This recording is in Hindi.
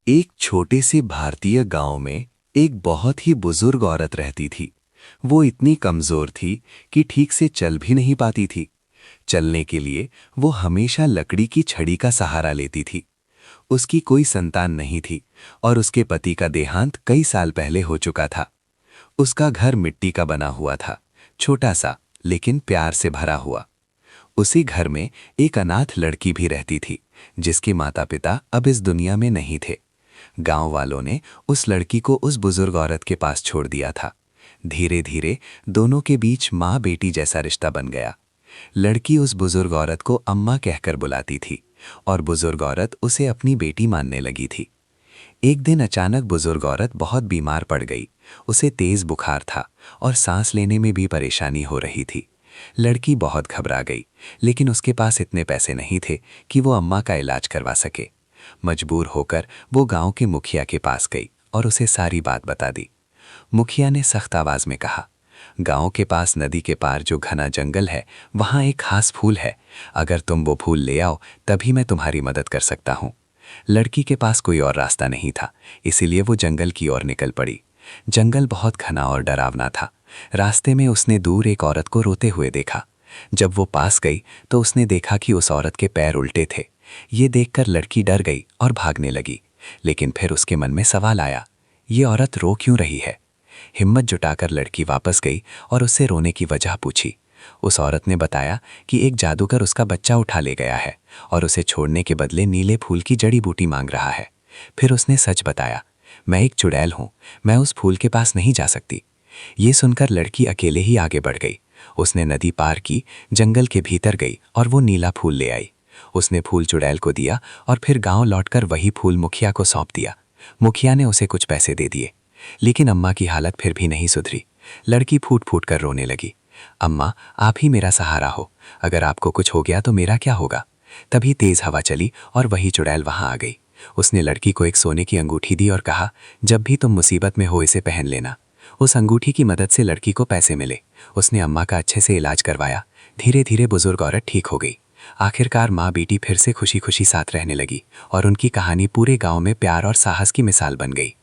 एक छोटे से भारतीय गांव में एक बहुत ही बुजुर्ग औरत रहती थी। वो इतनी कमजोर थी कि ठीक से चल भी नहीं पाती थी। चलने के लिए वो हमेशा लकड़ी की छड़ी का सहारा लेती थी। उसकी कोई संतान नहीं थी और उसके पति का देहांत कई साल पहले हो चुका था। उसका घर मिट्टी का बना हुआ था, छोटा सा लेकिन प्यार से भरा हुआ। उसी घर में एक अनाथ लड़की भी रहती थी, जिसके माता पिता अब इस दुनिया में नहीं थे। गांव वालों ने उस लड़की को उस बुजुर्ग औरत के पास छोड़ दिया था। धीरे धीरे दोनों के बीच माँ बेटी जैसा रिश्ता बन गया। लड़की उस बुजुर्ग औरत को अम्मा कहकर बुलाती थी और बुजुर्ग औरत उसे अपनी बेटी मानने लगी थी। एक दिन अचानक बुजुर्ग औरत बहुत बीमार पड़ गई। उसे तेज बुखार था और सांस लेने में भी परेशानी हो रही थी। लड़की बहुत घबरा गई, लेकिन उसके पास इतने पैसे नहीं थे कि वो अम्मा का इलाज करवा सके। मजबूर होकर वो गांव के मुखिया के पास गई और उसे सारी बात बता दी। मुखिया ने सख्त आवाज में कहा, गांव के पास नदी के पार जो घना जंगल है, वहां एक खास फूल है। अगर तुम वो फूल ले आओ तभी मैं तुम्हारी मदद कर सकता हूं। लड़की के पास कोई और रास्ता नहीं था, इसीलिए वो जंगल की ओर निकल पड़ी। जंगल बहुत घना और डरावना था। रास्ते में उसने दूर एक औरत को रोते हुए देखा। जब वो पास गई तो उसने देखा कि उस औरत के पैर उल्टे थे। ये देखकर लड़की डर गई और भागने लगी, लेकिन फिर उसके मन में सवाल आया, ये औरत रो क्यों रही है? हिम्मत जुटाकर लड़की वापस गई और उससे रोने की वजह पूछी। उस औरत ने बताया कि एक जादूगर उसका बच्चा उठा ले गया है और उसे छोड़ने के बदले नीले फूल की जड़ी बूटी मांग रहा है। फिर उसने सच बताया, मैं एक चुड़ैल हूं, मैं उस फूल के पास नहीं जा सकती। ये सुनकर लड़की अकेले ही आगे बढ़ गई। उसने नदी पार की, जंगल के भीतर गई और वो नीला फूल ले आई। उसने फूल चुड़ैल को दिया और फिर गांव लौटकर वही फूल मुखिया को सौंप दिया। मुखिया ने उसे कुछ पैसे दे दिए, लेकिन अम्मा की हालत फिर भी नहीं सुधरी। लड़की फूट फूट कर रोने लगी, अम्मा आप ही मेरा सहारा हो, अगर आपको कुछ हो गया तो मेरा क्या होगा? तभी तेज हवा चली और वही चुड़ैल वहां आ गई। उसने लड़की को एक सोने की अंगूठी दी और कहा, जब भी तुम मुसीबत में हो इसे पहन लेना। उस अंगूठी की मदद से लड़की को पैसे मिले। उसने अम्मा का अच्छे से इलाज करवाया। धीरे धीरे बुजुर्ग औरत ठीक हो गई। आखिरकार माँ बेटी फिर से खुशी खुशी साथ रहने लगी और उनकी कहानी पूरे गांव में प्यार और साहस की मिसाल बन गई।